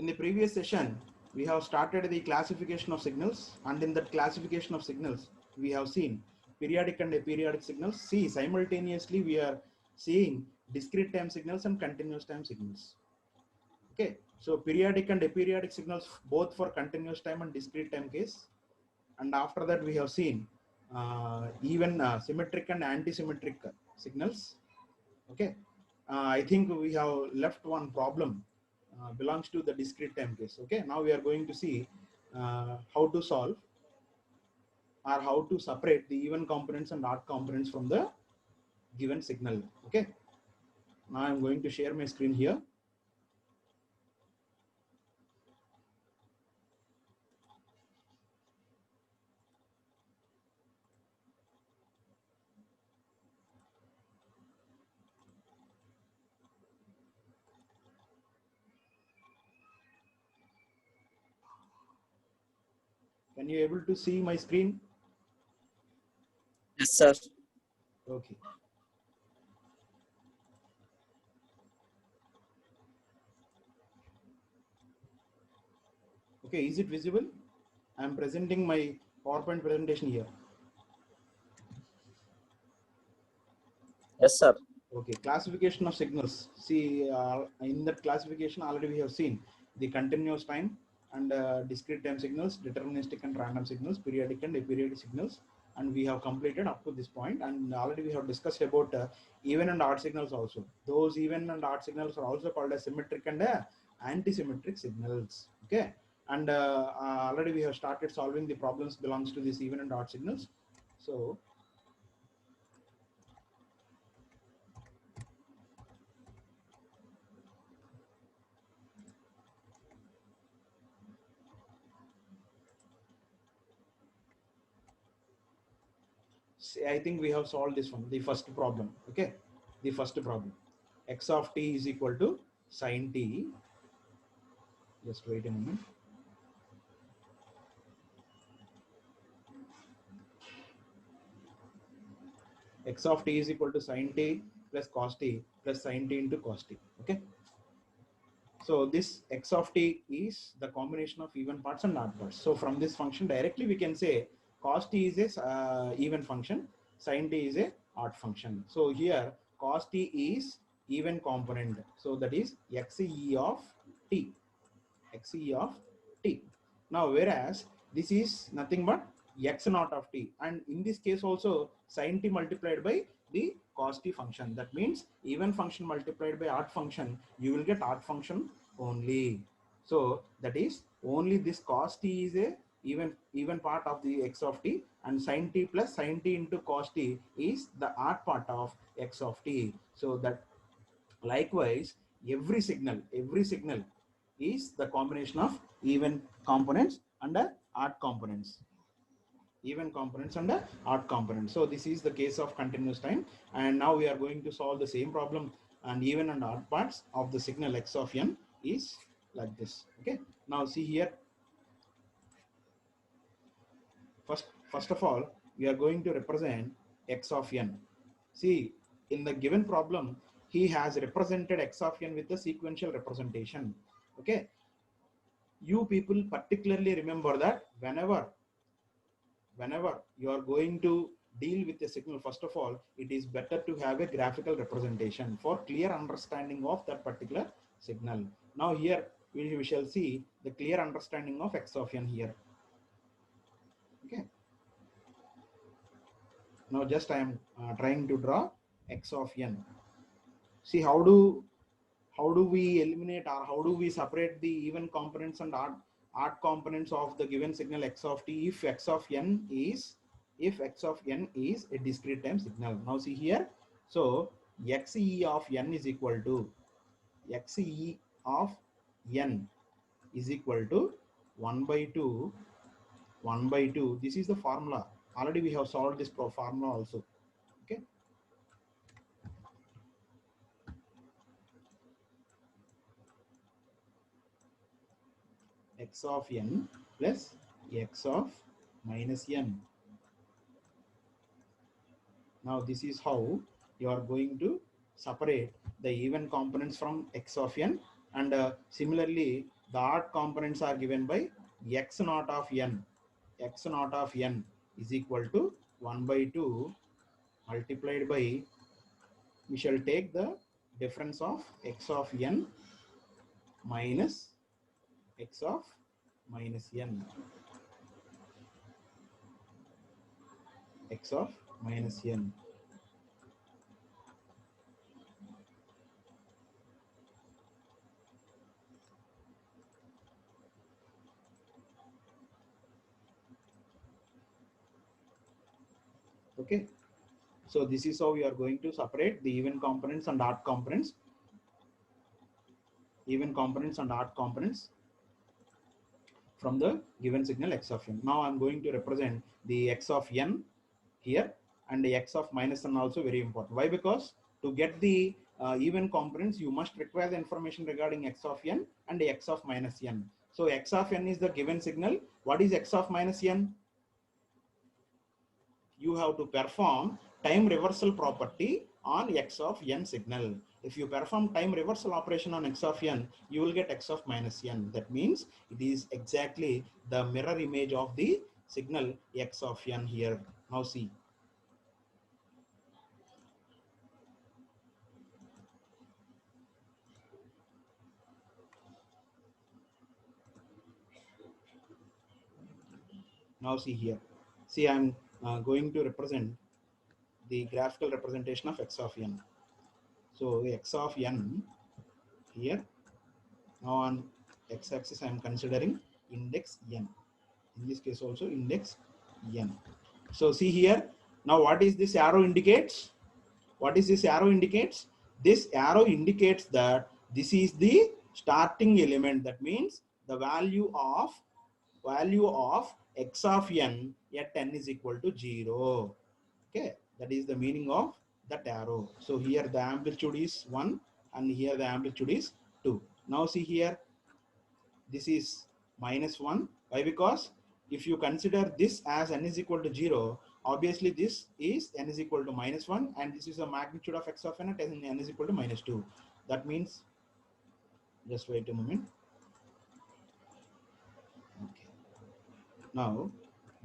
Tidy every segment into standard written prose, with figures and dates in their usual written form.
In the previous session, we have started the classification of signals, and in that classification of signals, we have seen periodic and aperiodic signals. See, simultaneously, we are seeing discrete time signals and continuous time signals. Okay, so periodic and aperiodic signals both for continuous time and discrete time case. And after that, we have seen even symmetric and anti-symmetric signals. Okay, I think we have left one problem belongs to the discrete time case. Okay, now we are going to see how to solve or how to separate the even components and odd components from the given signal. Okay, now I'm going to share my screen here. Can you able to see my screen? Yes, sir. Okay. Okay, is it visible? I'm presenting my PowerPoint presentation here. Yes, sir. Okay, classification of signals. See, in that classification already we have seen the continuous time and discrete time signals, deterministic and random signals, periodic and aperiodic signals, and we have completed up to this point. And already we have discussed about even and odd signals also. Those even and odd signals are also called as symmetric and anti-symmetric signals. Okay, and already we have started solving the problems belongs to these even and odd signals. So I think we have solved this one, the first problem. Okay, the first problem, x of t is equal to sine t. Just wait a moment. X of t is equal to sine t plus cos t plus sine t into cos t. Okay, so this x of t is the combination of even parts and odd parts. So from this function directly we can say cos t is a even function, sine t is a odd function. So here cos t is even component, so that is xe of t, xe of t. Now whereas this is nothing but x naught of t, and in this case also sin t multiplied by the cos t function. That means even function multiplied by odd function, you will get odd function only. So that is only this cos t is a even part of the x of t, and sin t plus sin t into cos t is the odd part of x of t. So that likewise every signal is the combination of even components and odd components, even components and odd components. So this is the case of continuous time, and now we are going to solve the same problem, and even and odd parts of the signal x of n is like this. Okay, now see here, first of all we are going to represent x of n. See, in the given problem he has represented x of n with the sequential representation. Okay, you people particularly remember that whenever you are going to deal with a signal, first of all it is better to have a graphical representation for clear understanding of that particular signal. Now here we shall see the clear understanding of x of n here. Okay, now just I am trying to draw x of n. See, how do we eliminate or how do we separate the even components and odd components of the given signal x of t if x of n is a discrete time signal. Now see here, so xe of n is equal to xe of n is equal to 1 by 2 1 by 2. This is the formula. Already we have solved this formula also. Okay, x of n plus x of minus n. Now this is how you are going to separate the even components from x of n, and similarly The odd components are given by x naught of n. X naught of n is equal to 1 by 2 multiplied by, we shall take the difference of x of n minus x of minus n, x of minus n. Okay, so this is how we are going to separate the even components and odd components, from the given signal x of n. Now I'm going to represent the x of n here, and the x of minus n also very important. Why? Because to get the even components, you must require the information regarding x of n and the x of minus n. So x of n is the given signal. What is x of minus n? You have to perform time reversal property on x of n signal. If you perform time reversal operation on x of n, you will get x of minus n. That means it is exactly the mirror image of the signal x of n here. Now see. Now see here. See, I'm going to represent the graphical representation of x of n. So x of n here. Now on x-axis, I am considering index n. In this case also index n. So see here. Now what is this arrow indicates? What is this arrow indicates? This arrow indicates that this is the starting element. That means the value of x of n at n is equal to 0. Okay, that is the meaning of that arrow. So here the amplitude is 1 and here the amplitude is 2. Now see here, this is minus 1. Why? Because if you consider this as n is equal to 0, obviously this is n is equal to minus 1, and this is the magnitude of x of n at n is equal to minus 2. That means, just wait a moment. Okay. Now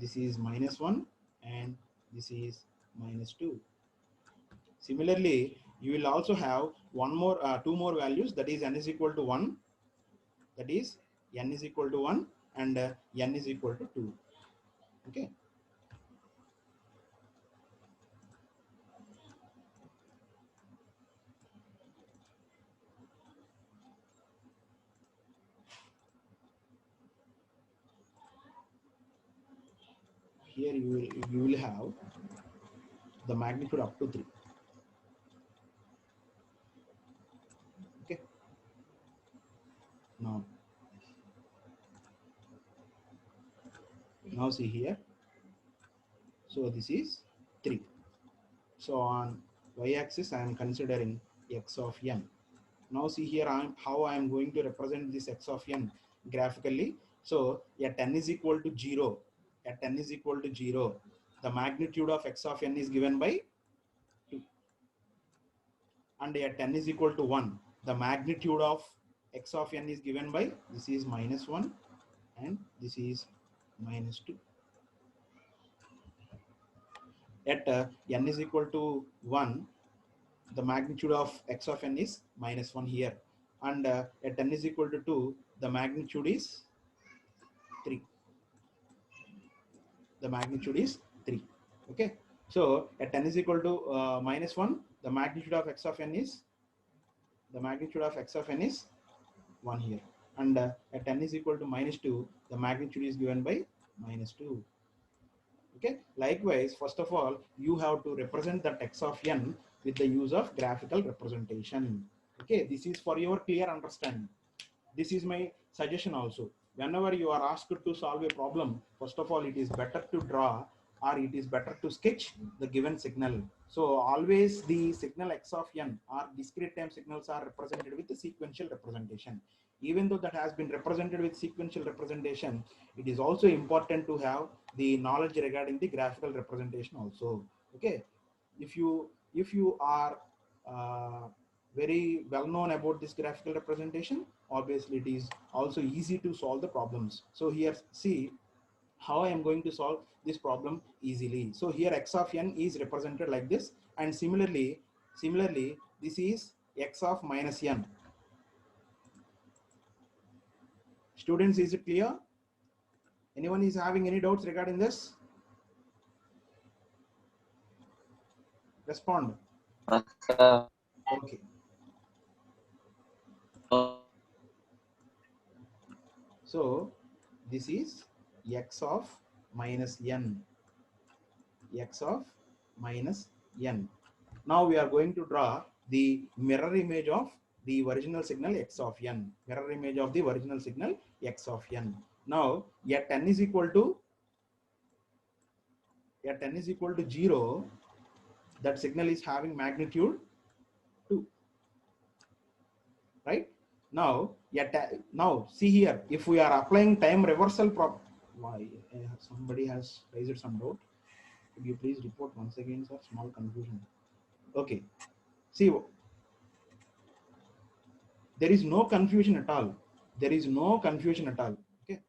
this is minus 1 and this is minus 2. Similarly, you will also have two more values, that is n is equal to 1, that is n is equal to 1 and n is equal to 2. Okay. Here you will have the magnitude up to 3. Okay. Now see here. So this is 3. So on y-axis I am considering x of n. Now see here how I am going to represent this x of n graphically. So at n is equal to 0, the magnitude of x of n is given by 2. And at n is equal to 1, the magnitude of x of n is given by, this is minus 1 and this is minus 2. At n is equal to 1, the magnitude of x of n is minus 1 here, and at n is equal to 2, the magnitude is 3. The magnitude is 3. Okay. So at n is equal to minus 1, the magnitude of x of n is 1 here, and at n is equal to minus 2, the magnitude is given by minus 2. Okay. Likewise, first of all, you have to represent that x of n with the use of graphical representation. Okay, this is for your clear understanding. This is my suggestion also. Whenever you are asked to solve a problem, first of all, it is better to draw or it is better to sketch the given signal. So always the signal x of n or discrete time signals are represented with the sequential representation. Even though that has been represented with sequential representation, it is also important to have the knowledge regarding the graphical representation also. Okay, if you are very well known about this graphical representation, obviously it is also easy to solve the problems. So here see how I am going to solve this problem easily. So here x of n is represented like this, and similarly this is x of minus n. Students, is it clear? Anyone is having any doubts regarding this? Respond. Okay. So this is x of minus n. X of minus n. Now we are going to draw the mirror image of the original signal x of n. Mirror image of the original signal x of n. Now at n is equal to 0, that signal is having magnitude 2, right? Now now see here, if we are applying time reversal why somebody has raised some doubt. Could you please report once again, sir? Small confusion. Okay, see, there is no confusion at all. There is no confusion at all. Okay,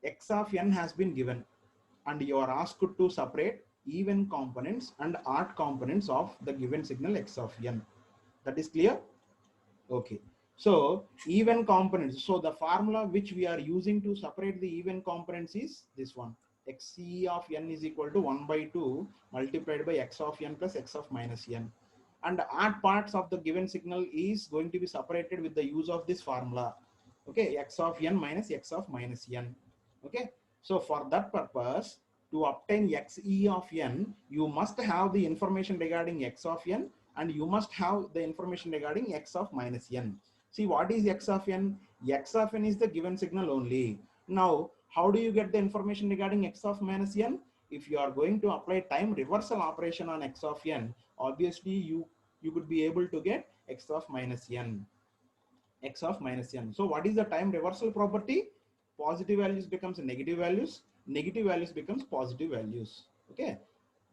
x of n has been given, and you are asked to separate even components and odd components of the given signal x of n. That is clear? Okay. So even components. So the formula which we are using to separate the even components is this one. Xc of n is equal to 1 by 2 multiplied by x of n plus x of minus n. And the odd parts of the given signal is going to be separated with the use of this formula. Okay, x of n minus x of minus n. Okay. So for that purpose, to obtain xe of n, you must have the information regarding x of n, and you must have the information regarding x of minus n. See, what is x of n? X of n is the given signal only. Now, how do you get the information regarding x of minus n? If you are going to apply time reversal operation on x of n, obviously you could be able to get x of minus n. X of minus n. So what is the time reversal property? Positive values becomes negative values becomes positive values. Okay,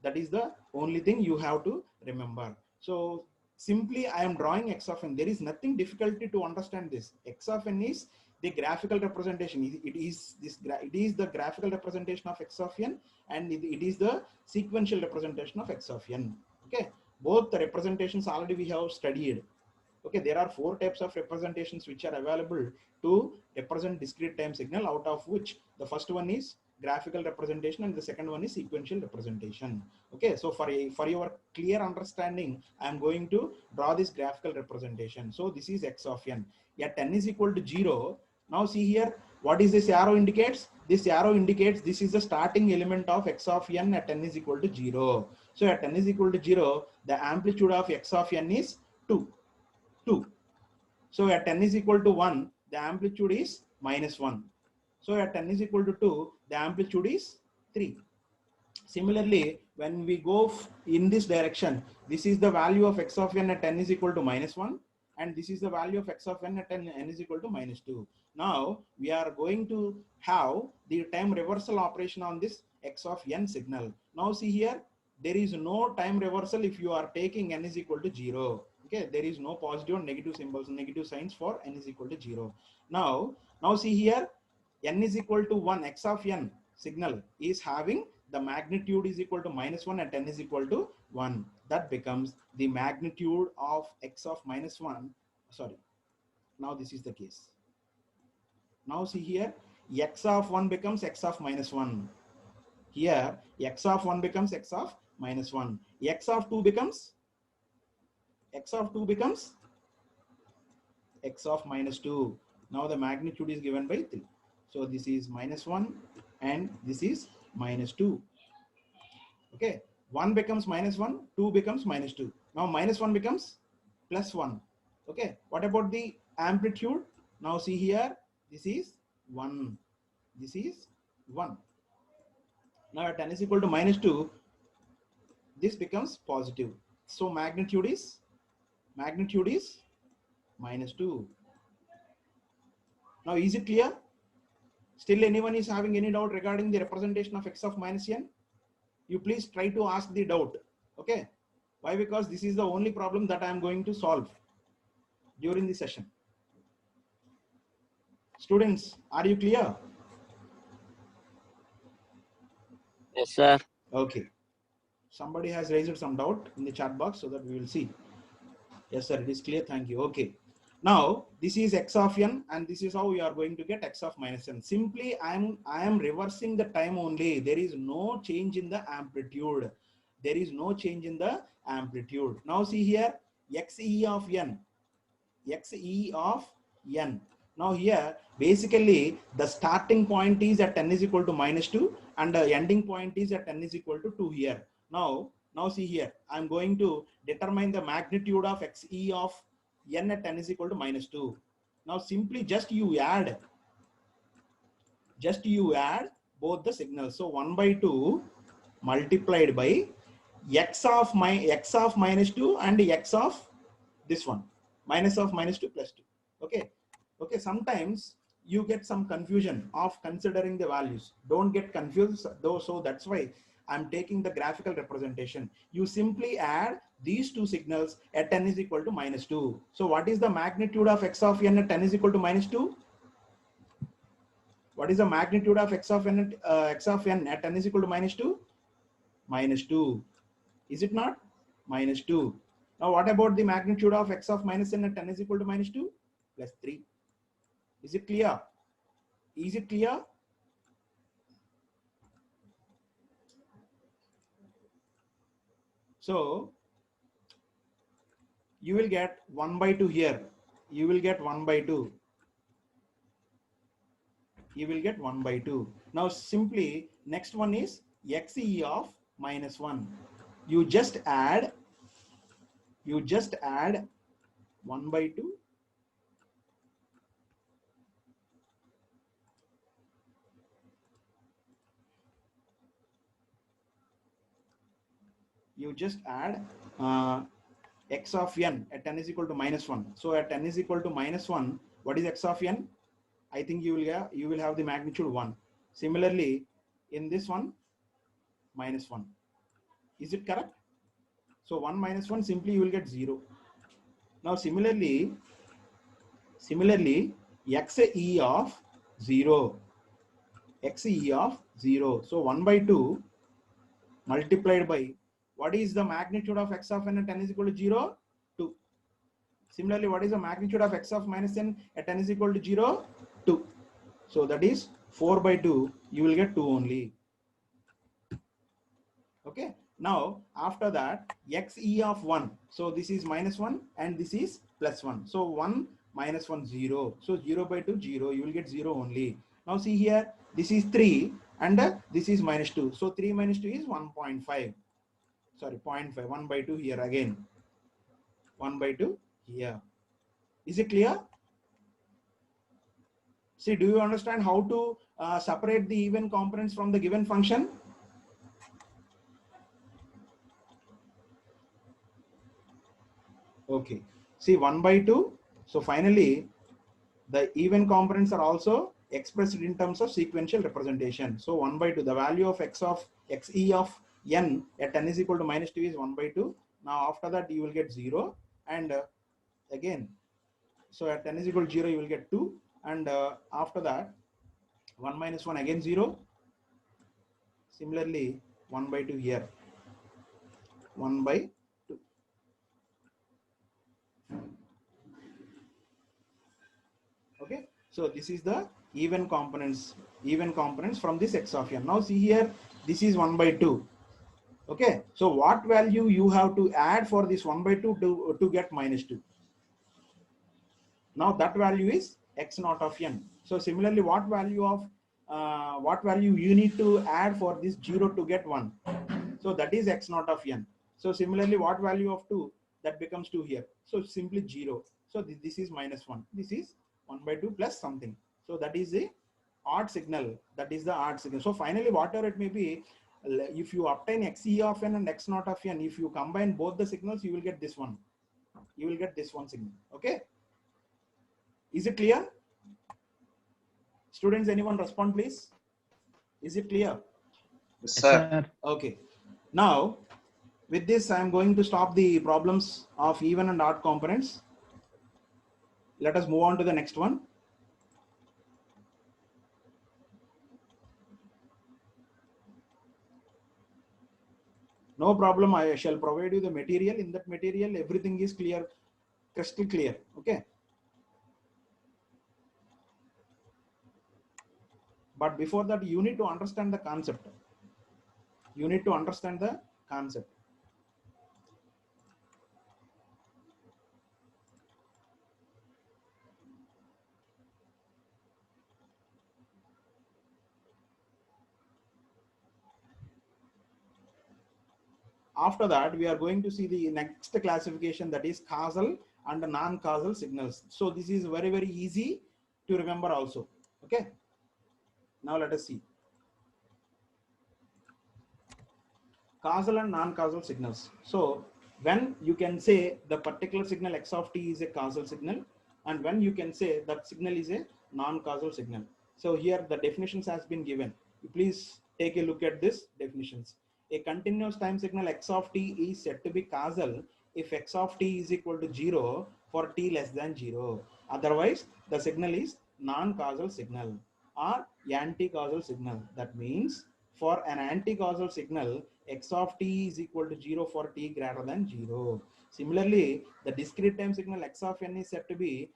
that is the only thing you have to remember. So simply I am drawing x of n. There is nothing difficulty to understand this. X of n is the graphical representation. It is the graphical representation of x of n, and it is the sequential representation of x of n. Okay, both the representations already we have studied. Okay, there are 4 types of representations which are available to represent discrete time signal, out of which the first one is graphical representation and the second one is sequential representation. Okay, so for your clear understanding, I am going to draw this graphical representation. So this is x of n. At n is equal to 0. Now see here, what is this arrow indicates? This arrow indicates this is the starting element of x of n at n is equal to 0. So at n is equal to 0, the amplitude of x of n is 2. So at n is equal to 1, the amplitude is minus 1. So at n is equal to 2, the amplitude is 3. Similarly, when we go in this direction, this is the value of x of n at n is equal to minus 1, and this is the value of x of n at n is equal to minus 2. Now we are going to have the time reversal operation on this x of n signal. Now see here, there is no time reversal if you are taking n is equal to 0. Okay, there is no positive or negative symbols, negative signs for n is equal to 0. Now see here, n is equal to 1, x of n signal is having the magnitude is equal to minus 1 at n is equal to 1. That becomes the magnitude of x of minus 1. Sorry, now this is the case. Now see here, x of 1 becomes x of minus 1. Here, x of 1 becomes x of minus 1. X of 2 becomes x of minus 2. Now the magnitude is given by 3. So this is minus 1 and this is minus 2. Okay, 1 becomes minus 1, 2 becomes minus 2. Now minus 1 becomes plus 1. Okay, what about the amplitude? Now see here, this is 1. This is 1. Now at n is equal to minus 2, this becomes positive. So magnitude is minus 2. Now is it clear? Still anyone is having any doubt regarding the representation of x of minus n? You please try to ask the doubt. Okay, why? Because this is the only problem that I am going to solve during the session. Students, are you clear? Yes, sir. Okay. Somebody has raised some doubt in the chat box so that we will see. Yes, sir, it is clear. Thank you. Okay. Now, this is x of n, and this is how we are going to get x of minus n. Simply, I am reversing the time only. There is no change in the amplitude. There is no change in the amplitude. Now, see here, xe of n. Xe of n. Now here, basically, the starting point is at n is equal to minus 2 and the ending point is at n is equal to 2 here. Now see here, I'm going to determine the magnitude of xe of n at n is equal to minus 2. Now simply just you add both the signals. So 1 by 2 multiplied by x of minus 2 and x of this one, minus of minus 2 plus 2. Okay, sometimes you get some confusion of considering the values. Don't get confused though, so that's why I'm taking the graphical representation. You simply add these two signals at n is equal to minus 2. So what is the magnitude of x of n at n is equal to minus 2? What is the magnitude of x of n at n is equal to minus 2? Minus 2. Is it not? Minus 2. Now what about the magnitude of x of minus n at n is equal to minus 2? Plus 3. Is it clear? Is it clear? So you will get 1 by 2 here. You will get 1 by 2. You will get 1 by 2. Now simply next one is xe of minus 1. You just add 1 by 2 you just add x of n at n is equal to minus 1. So at n is equal to minus 1, what is x of n? I think you will have the magnitude 1. Similarly, in this one, minus 1. Is it correct? So 1 minus 1, simply you will get 0. Now similarly, xe of 0. Xe of 0. So 1 by 2 multiplied by, what is the magnitude of x of n at n is equal to 0? 2. Similarly, what is the magnitude of x of minus n at n is equal to 0? 2. So that is 4 by 2, you will get 2 only. Okay. Now, after that, xe of 1. So this is minus 1 and this is plus 1. So 1 minus 1, 0. So 0 by 2, 0. You will get 0 only. Now see here, this is 3 and this is minus 2. So 3 minus 2 is 1.5. Sorry, 0.5. 1 by 2 here again. 1 by 2 here. Is it clear? See, do you understand how to separate the even components from the given function? Okay. See, 1 by 2. So finally, the even components are also expressed in terms of sequential representation. So 1 by 2, the value of xe of n at n is equal to minus 2 is 1 by 2. Now after that, you will get 0. And again, so at n is equal to 0, you will get 2. And after that, 1 minus 1 again 0. Similarly, 1 by 2 here. 1 by 2. Okay, so this is the even components from this x of n. Now see here, this is 1 by 2. Okay, so what value you have to add for this 1 by 2 to get minus 2? Now that value is x naught of n. So similarly, what value you need to add for this 0 to get 1? So that is x naught of n. So similarly, what value of 2? That becomes 2 here. So simply 0. So this is minus 1. This is 1 by 2 plus something. So that is the odd signal. That is the odd signal. So finally, whatever it may be, if you obtain xe of n and x naught of n, if you combine both the signals, you will get this one. You will get this one signal. Okay. Is it clear? Students, anyone respond, please? Is it clear? Yes, sir. Okay. Now, with this, I am going to stop the problems of even and odd components. Let us move on to the next one. No problem. I shall provide you the material. In that material, everything is clear, crystal clear. Okay. But before that, you need to understand the concept. You need to understand the concept. After that, we are going to see the next classification, that is causal and non-causal signals. So this is very, very easy to remember also. Okay. Now let us see. Causal and non-causal signals. So when you can say the particular signal x of t is a causal signal, and when you can say that signal is a non-causal signal. So here the definitions has been given. Please take a look at this definitions. A continuous time signal x of t is said to be causal if x of t is equal to 0 for t less than 0. Otherwise, the signal is non-causal signal or anti-causal signal. That means for an anti-causal signal, x of t is equal to 0 for t greater than 0. Similarly, the discrete time signal x of n is said to be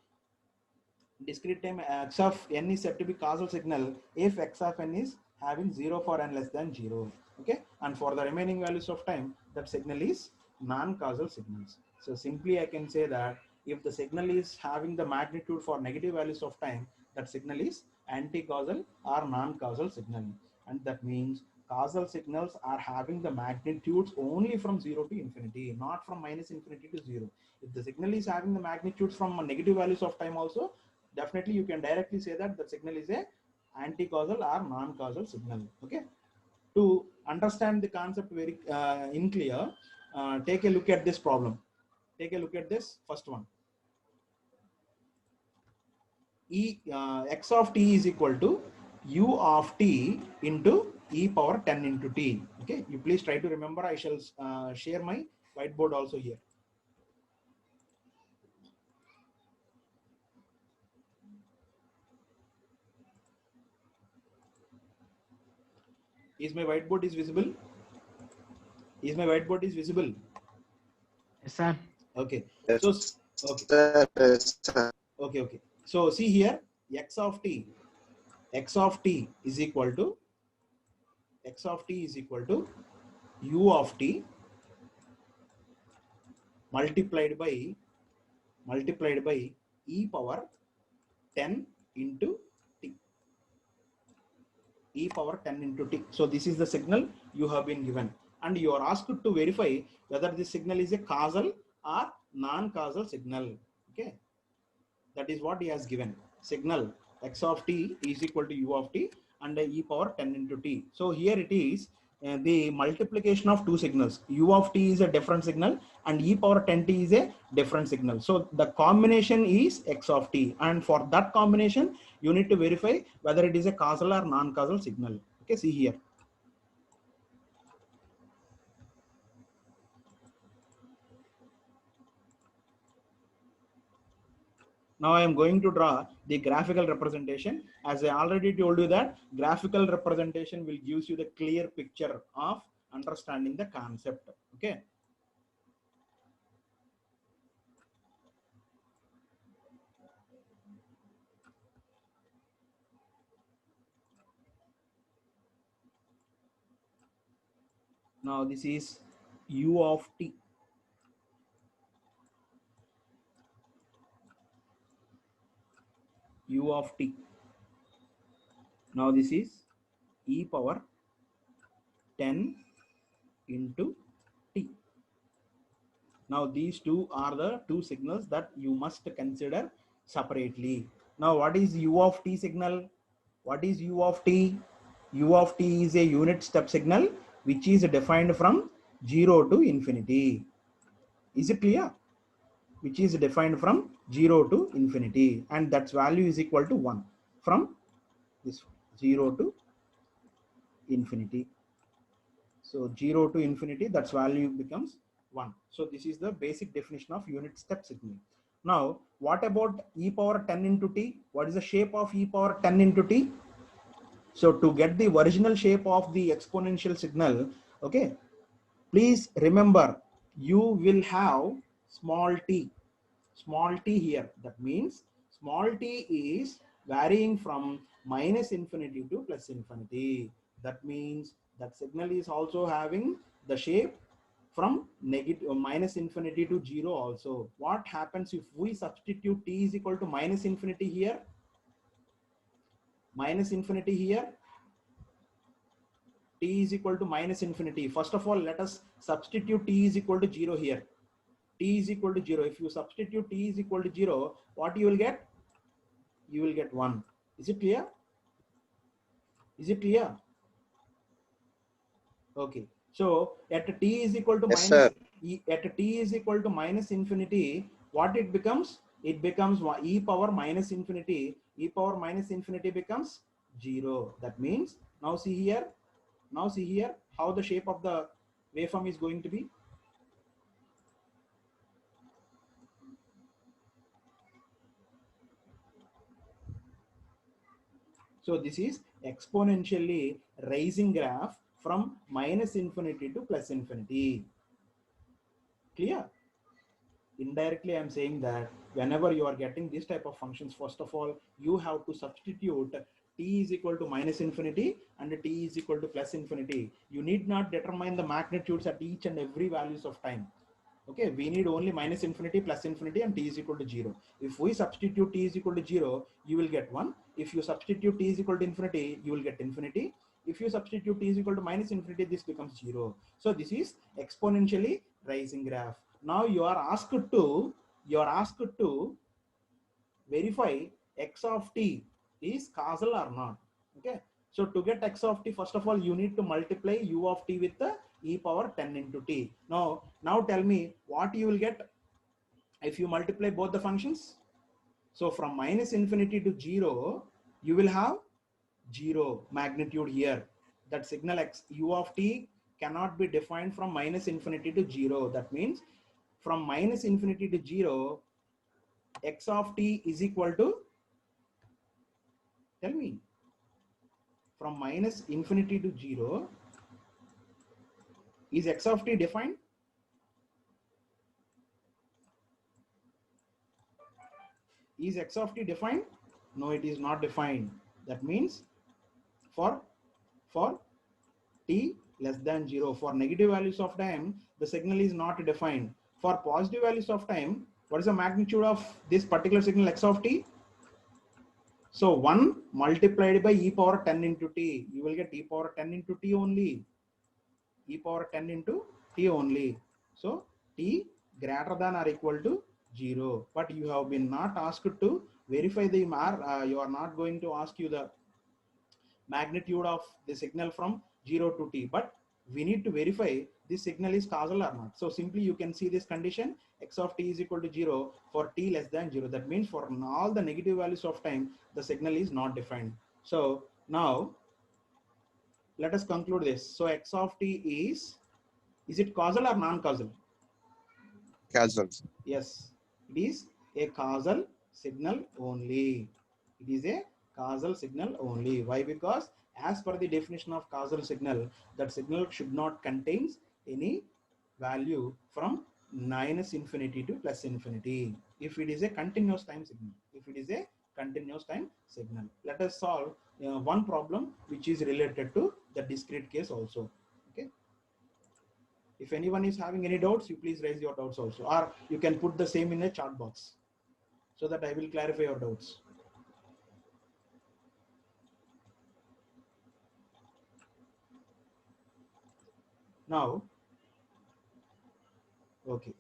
x of n is said to be causal signal if x of n is having 0 for n less than 0. Okay, and for the remaining values of time, that signal is non-causal signals. So simply I can say that if the signal is having the magnitude for negative values of time, that signal is anti-causal or non-causal signal. And that means causal signals are having the magnitudes only from 0 to infinity, not from minus infinity to 0. If the signal is having the magnitudes from negative values of time also, definitely you can directly say that the signal is a anti-causal or non-causal signal. Okay. To understand the concept very in clear, take a look at this problem. Take a look at this first one. X of t is equal to u of t into e power 10 into t. Okay, you please try to remember. I shall share my whiteboard also here. Is my whiteboard is visible? Is my whiteboard is visible? Yes, sir. Okay. Yes, So okay. yes, sir. Okay. So see here, x of t is equal to u of t multiplied by e power 10 into t. E power 10 into t. So this is the signal you have been given, and you are asked to verify whether this signal is a causal or non-causal signal. Okay, that is what he has given. Signal x of t is equal to u of t and e power 10 into t. So here it is the multiplication of two signals. U of t is a different signal and e power 10t is a different signal. So the combination is x of t, and for that combination you need to verify whether it is a causal or non-causal signal. Okay, see here. Now I am going to draw the graphical representation. As I already told you that graphical representation will give you the clear picture of understanding the concept. Okay. Now this is u of t. U of t. Now this is e power 10 into t. Now these two are the two signals that you must consider separately. Now what is u of t signal? What is u of t? U of t is a unit step signal which is defined from 0 to infinity. Is it clear? Which is defined from 0 to infinity, and that value is equal to 1 from this 0 to infinity. So 0 to infinity, that's value becomes 1. So this is the basic definition of unit step signal. Now what about e power 10 into t? What is the shape of e power 10 into t? So to get the original shape of the exponential signal, okay, Please remember, you will have small t here. That means small t is varying from minus infinity to plus infinity. That means that signal is also having the shape from negative minus infinity to 0 also. What happens if we substitute t is equal to minus infinity here? Minus infinity here, t is equal to minus infinity. First of all, let us substitute t is equal to 0 here. T is equal to 0. If you substitute t is equal to 0, what you will get? You will get 1. Is it clear? Is it clear? Okay. So at t is equal to Yes, minus sir. at t is equal to minus infinity, what it becomes? It becomes e power minus infinity. E power minus infinity becomes 0. That means now see here. Now see here how the shape of the waveform is going to be. So this is exponentially rising graph from minus infinity to plus infinity. Clear? Indirectly, I'm saying that whenever you are getting this type of functions, first of all, you have to substitute t is equal to minus infinity and t is equal to plus infinity. You need not determine the magnitudes at each and every values of time. Okay, we need only minus infinity, plus infinity, and t is equal to 0. If we substitute t is equal to 0, you will get 1. If you substitute t is equal to infinity, you will get infinity. If you substitute t is equal to minus infinity, this becomes 0. So this is exponentially rising graph. Now you are asked to verify x of t is causal or not. Okay, so to get x of t, first of all, you need to multiply u of t with the e power 10 into t. Now tell me what you will get if you multiply both the functions. So from minus infinity to 0, you will have 0 magnitude here. That signal x u of t cannot be defined from minus infinity to 0. That means from minus infinity to 0, x of t is equal to, tell me, from minus infinity to 0, is x of t defined? Is x of t defined? No, it is not defined. That means for t less than 0, for negative values of time, the signal is not defined. For positive values of time, what is the magnitude of this particular signal x of t? So 1 multiplied by e power 10 into t, you will get e power 10 into t only. E power 10 into t only. So t greater than or equal to 0. But you have been not asked to verify the you are not going to ask you the magnitude of the signal from 0 to t, but we need to verify this signal is causal or not. So simply you can see this condition, x of t is equal to 0 for t less than 0. That means for all the negative values of time, the signal is not defined. So now let us conclude this. So x of t is it causal or non-causal? Causal. Yes, it is a causal signal only. It is a causal signal only. Why? Because as per the definition of causal signal, that signal should not contain any value from minus infinity to plus infinity. If it is a continuous time signal. If it is a continuous time signal. Let us solve one problem which is related to the discrete case also. Okay. If anyone is having any doubts, you please raise your doubts also, or you can put the same in a chat box so that I will clarify your doubts. Now, okay,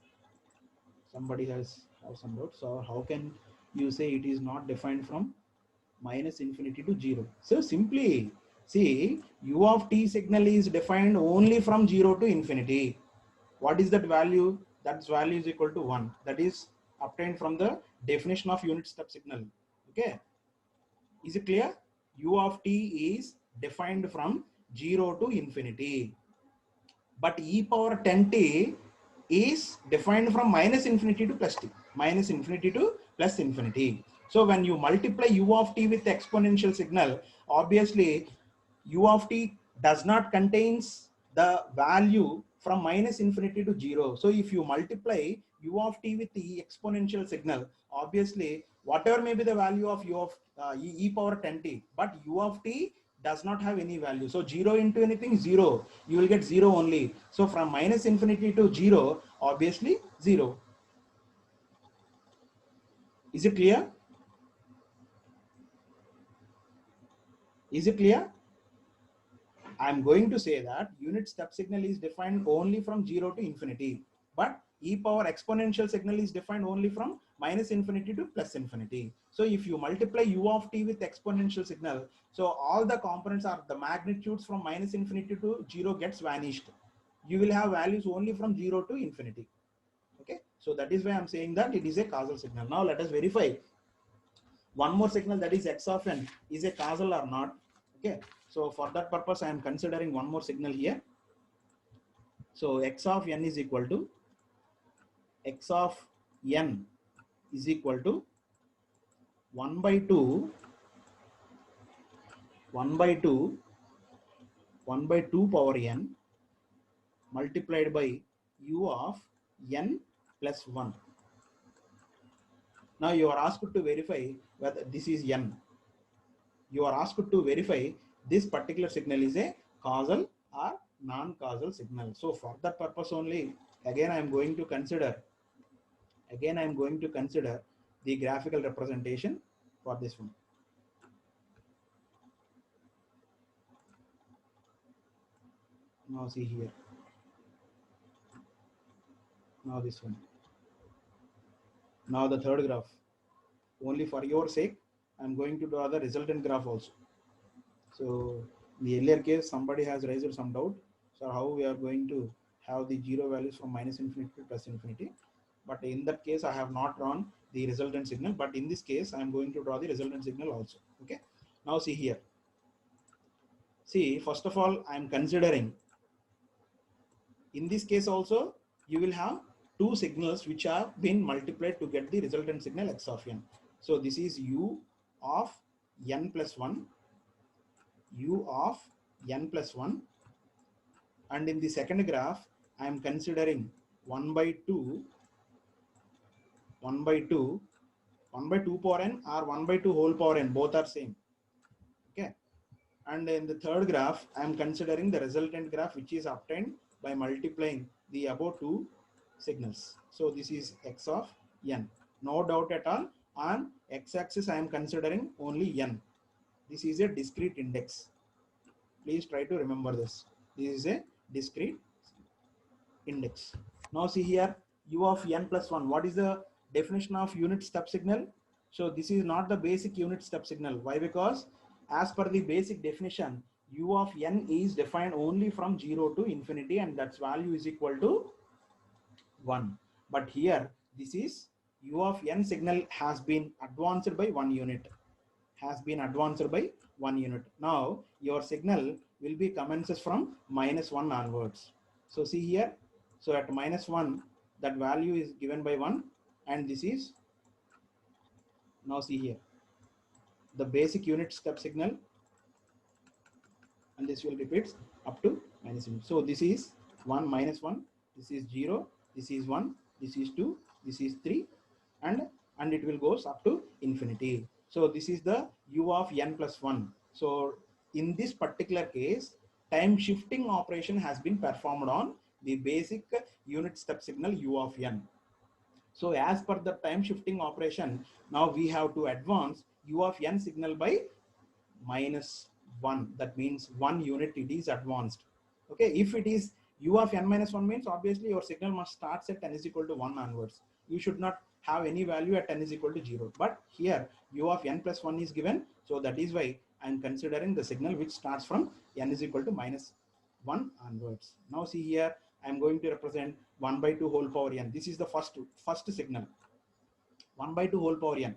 somebody has some doubts, or how can you say it is not defined from minus infinity to 0? So simply, see, u of t signal is defined only from 0 to infinity. What is that value? That value is equal to 1. That is obtained from the definition of unit step signal. Okay. Is it clear? U of t is defined from 0 to infinity. But e power 10t is defined from minus infinity to plus t. Minus infinity to plus infinity. So when you multiply u of t with the exponential signal, obviously u of t does not contains the value from minus infinity to 0. So if you multiply u of t with the exponential signal, obviously whatever may be the value of u of e power 10t, but u of t does not have any value. So 0 into anything 0, you will get 0 only. So from minus infinity to 0, obviously 0. Is it clear? Is it clear? I'm going to say that unit step signal is defined only from 0 to infinity, but e power exponential signal is defined only from minus infinity to plus infinity. So if you multiply u of t with exponential signal, so all the components are the magnitudes from minus infinity to 0 gets vanished. You will have values only from 0 to infinity. Okay, so that is why I'm saying that it is a causal signal. Now let us verify one more signal, that is x of n, is a causal or not. Okay, so for that purpose I am considering one more signal here. So x of n is equal to x of n is equal to 1 by 2 1 by 2 1 by 2 power n multiplied by u of n plus 1. Now you are asked to verify whether this is n. You are asked to verify this particular signal is a causal or non-causal signal. So for that purpose only, again I am going to consider the graphical representation for this one. Now see here. Now this one. Now the third graph. Only for your sake, I am going to draw the resultant graph also. So in the earlier case, somebody has raised some doubt. So how we are going to have the 0 values from minus infinity to plus infinity. But in that case, I have not drawn the resultant signal. But in this case, I am going to draw the resultant signal also. Okay. Now see here. See, first of all, I am considering, in this case also, you will have two signals which have been multiplied to get the resultant signal x of n. So this is u of n plus 1, u of n plus 1, and in the second graph I am considering 1 by 2 power n or 1 by 2 whole power n, both are same. Okay, and in the third graph I am considering the resultant graph which is obtained by multiplying the above two signals. So this is x of n, no doubt at all. On x-axis I am considering only n. This is a discrete index. Please try to remember this. This is a discrete index. Now see here, u of n plus 1. What is the definition of unit step signal? So this is not the basic unit step signal. Why? Because as per the basic definition, u of n is defined only from 0 to infinity, and that's value is equal to 1. But here, this is u of n signal has been advanced by 1 unit. Now your signal will be commences from minus 1 onwards. So see here, so at minus 1 that value is given by 1, and this is, now see here, the basic unit step signal, and this will repeat up to minus 1. So this is 1 minus 1, this is 0, this is 1, this is 2, this is 3, and it will goes up to infinity. So this is the u of n plus 1. So in this particular case, time shifting operation has been performed on the basic unit step signal u of n. So as per the time shifting operation, now we have to advance u of n signal by minus 1. That means 1 unit it is advanced. Okay, if it is u of n minus 1 means obviously your signal must start at n is equal to 1 onwards. You should not have any value at n is equal to 0. But here u of n plus 1 is given. So that is why I am considering the signal which starts from n is equal to minus 1 onwards. Now see here, I am going to represent 1 by 2 whole power n. This is the first signal. 1 by 2 whole power n.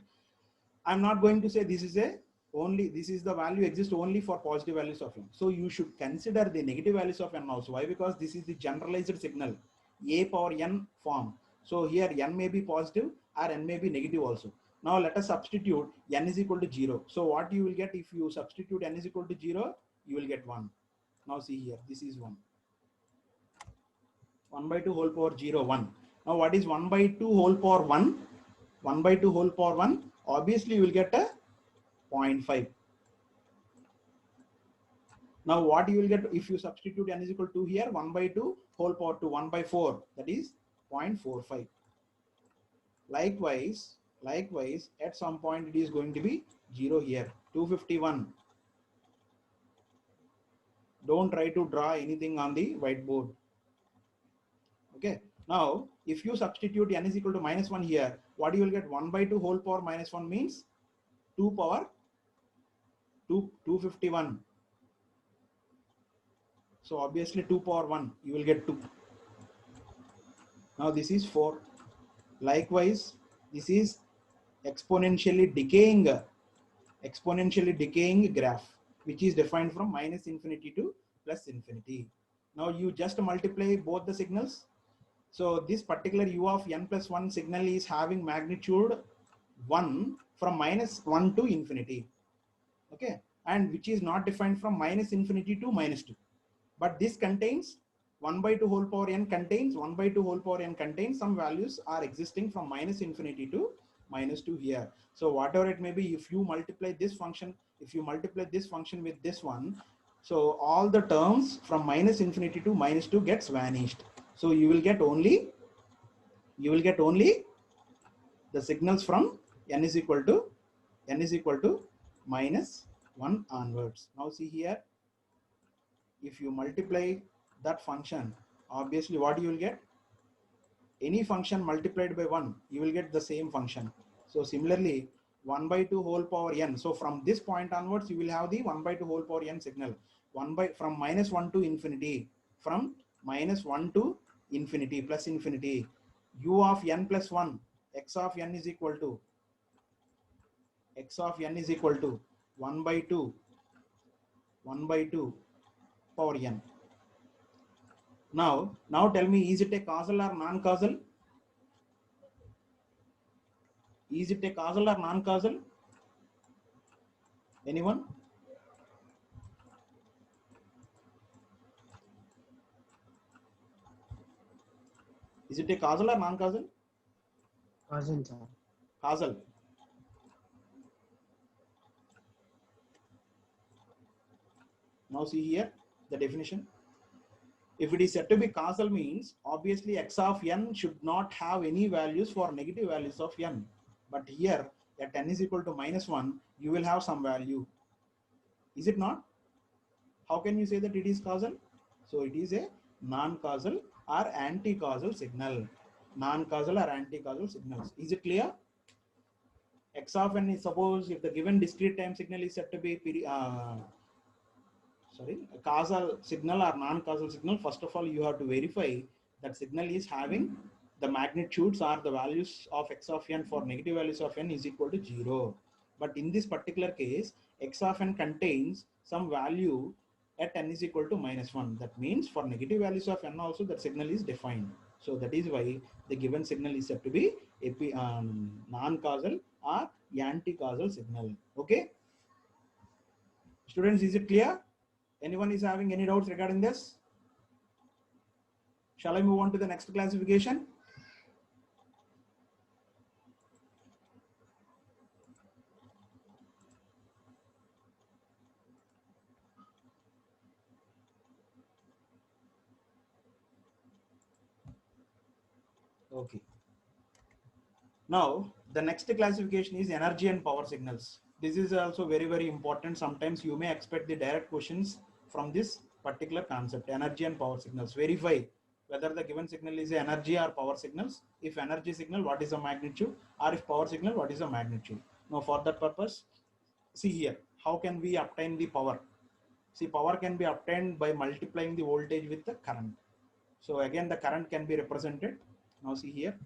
I'm not going to say this is the value exists only for positive values of n. So you should consider the negative values of n also. Why? Because this is the generalized signal, a power n form. So here n may be positive or n may be negative also. Now let us substitute n is equal to 0. So what you will get if you substitute n is equal to 0, you will get 1. Now see here, this is 1. 1 by 2 whole power 0, 1. Now what is 1 by 2 whole power 1? 1 by 2 whole power 1. Obviously you will get a 0.5. Now what you will get if you substitute n is equal to 2 here, 1 by 2 whole power 2, 1 by 4, that is 0.45. Likewise, at some point it is going to be 0 here, 251. Don't try to draw anything on the whiteboard. Okay. Now, if you substitute n is equal to -1 here, what you will get? 1 by 2 whole power -1 means 2 power 251. So obviously 2 power 1, you will get 2. Now this is 4. Likewise, this is exponentially decaying graph, which is defined from -infinity to +infinity. Now you just multiply both the signals. So this particular u of n plus 1 signal is having magnitude 1 from -1 to infinity. Okay, and which is not defined from -infinity to -2. But this contains 1 by 2 whole power n contains 1 by 2 whole power n contains some values are existing from -infinity to -2 here. So whatever it may be, if you multiply this function with this one, so all the terms from -infinity to -2 gets vanished. So you will get only the signals from n is equal to -1 onwards. Now see here, if you multiply that function, obviously what you will get? Any function multiplied by 1, you will get the same function. So similarly, 1 by 2 whole power n. So from this point onwards, you will have the 1 by 2 whole power n signal. From -1 to infinity, from -1 to infinity plus infinity, u of n plus 1, x of n is equal to 1 by 2 power n. Now tell me, is it a causal or non-causal? Is it a causal or non-causal? Anyone? Is it a causal or non-causal? Causal, sir. Causal. Now see here the definition. If it is said to be causal, means obviously x of n should not have any values for negative values of n. But here at n is equal to -1, you will have some value. Is it not? How can you say that it is causal? So it is a non-causal or anti-causal signal. Non-causal or anti-causal signals. Is it clear? X of n is, suppose if the given discrete time signal is said to be a causal signal or non-causal signal, first of all you have to verify that signal is having the magnitudes or the values of x of n for negative values of n is equal to 0. But in this particular case, x of n contains some value at n is equal to -1. That means for negative values of n also that signal is defined. So that is why the given signal is said to be non-causal or anti-causal signal. Okay, students, is it clear? Anyone is having any doubts regarding this? Shall I move on to the next classification? Okay. Now, the next classification is energy and power signals. This is also very, very important. Sometimes you may expect the direct questions from this particular concept, energy and power signals. Verify whether the given signal is energy or power signals. If energy signal, what is the magnitude? Or if power signal, what is the magnitude? Now, for that purpose, see here, how can we obtain the power? See, power can be obtained by multiplying the voltage with the current. So again, the current can be represented. Now see here.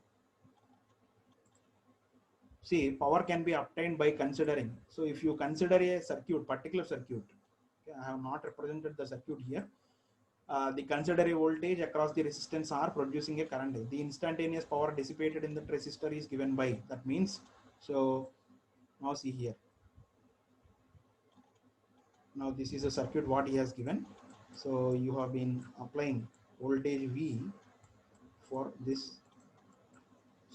See, power can be obtained by considering. So if you consider a circuit, particular circuit, okay, I have not represented the circuit here. The consider a voltage across the resistance R producing a current. The instantaneous power dissipated in that resistor is given by. That means, so now see here. Now this is a circuit what he has given. So you have been applying voltage V for this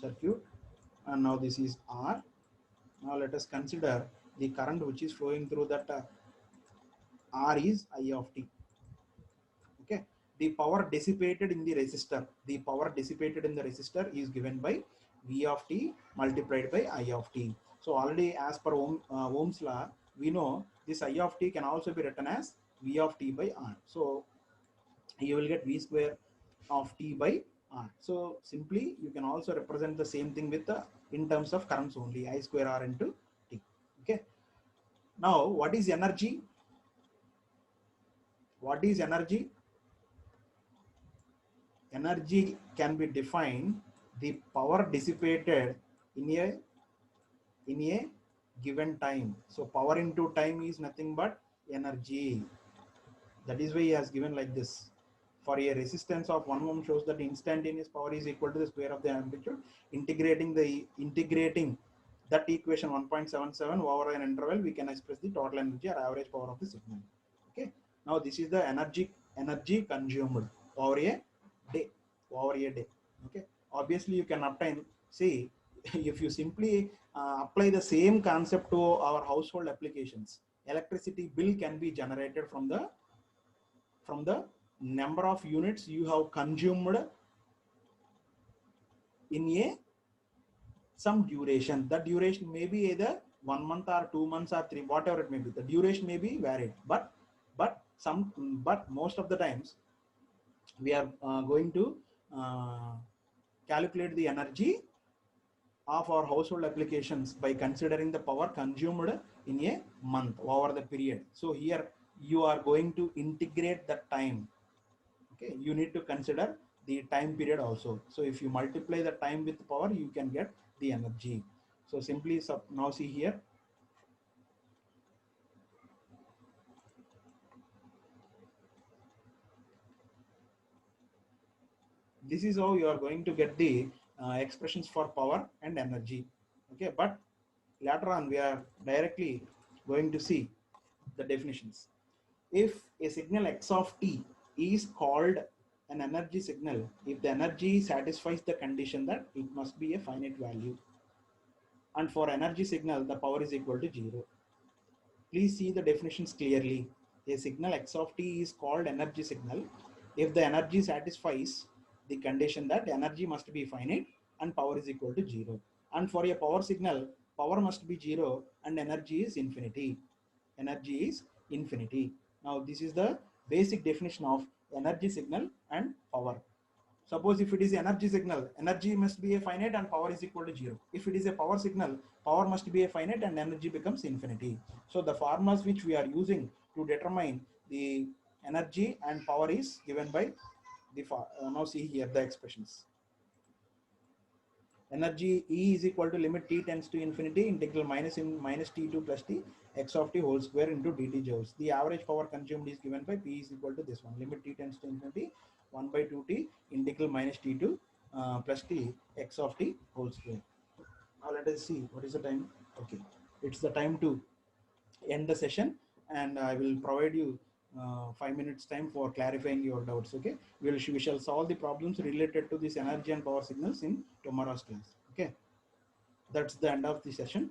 circuit, and now this is R. Now let us consider the current which is flowing through that R is I of t. Okay, the power dissipated in the resistor, is given by V of t multiplied by I of t. So already as per Ohm's law, we know this I of t can also be written as V of t by R. So you will get V square of t by R. So simply you can also represent the same thing with the in terms of currents only, I square R into t. Okay. Now what is energy? What is energy? Energy can be defined the power dissipated in a given time. So power into time is nothing but energy. That is why he has given like this. For a resistance of 1 ohm shows that instantaneous power is equal to the square of the amplitude. Integrating that equation 1.77 over an interval, we can express the total energy or average power of the signal. Okay. Now this is the energy consumed over a day. Okay. Obviously, you can obtain. See, if you simply apply the same concept to our household applications, electricity bill can be generated from the number of units you have consumed in a some duration. The duration may be either 1 month or 2 months or 3, whatever it may be. The duration may be varied, but most of the times we are going to uh, calculate the energy of our household applications by considering the power consumed in a month over the period. So here you are going to integrate the time. Okay, you need to consider the time period also. So if you multiply the time with power, you can get the energy. So simply now see here, this is how you are going to get the expressions for power and energy. Okay, but later on we are directly going to see the definitions. If a signal x of t is called an energy signal, if the energy satisfies the condition that it must be a finite value, and for energy signal the power is equal to 0. Please see the definitions clearly. A signal x of t is called energy signal if the energy satisfies the condition that energy must be finite and power is equal to 0. And for a power signal, power must be 0 and energy is infinity. Energy is infinity. Now this is the basic definition of energy signal and power. Suppose if it is energy signal, energy must be a finite and power is equal to 0. If it is a power signal, power must be a finite and energy becomes infinity. So the formulas which we are using to determine the energy and power is given by the now see here the expressions. Energy E is equal to limit t tends to infinity integral minus t2 plus t x of t whole square into dt joules. The average power consumed is given by P is equal to this one, limit t tends to infinity 1 by 2t integral minus t2 plus t x of t whole square. Now let us see what is the time. Okay, it's the time to end the session, and I will provide you 5 minutes time for clarifying your doubts. Okay, we shall solve the problems related to this energy and power signals in tomorrow's class. Okay, that's the end of the session.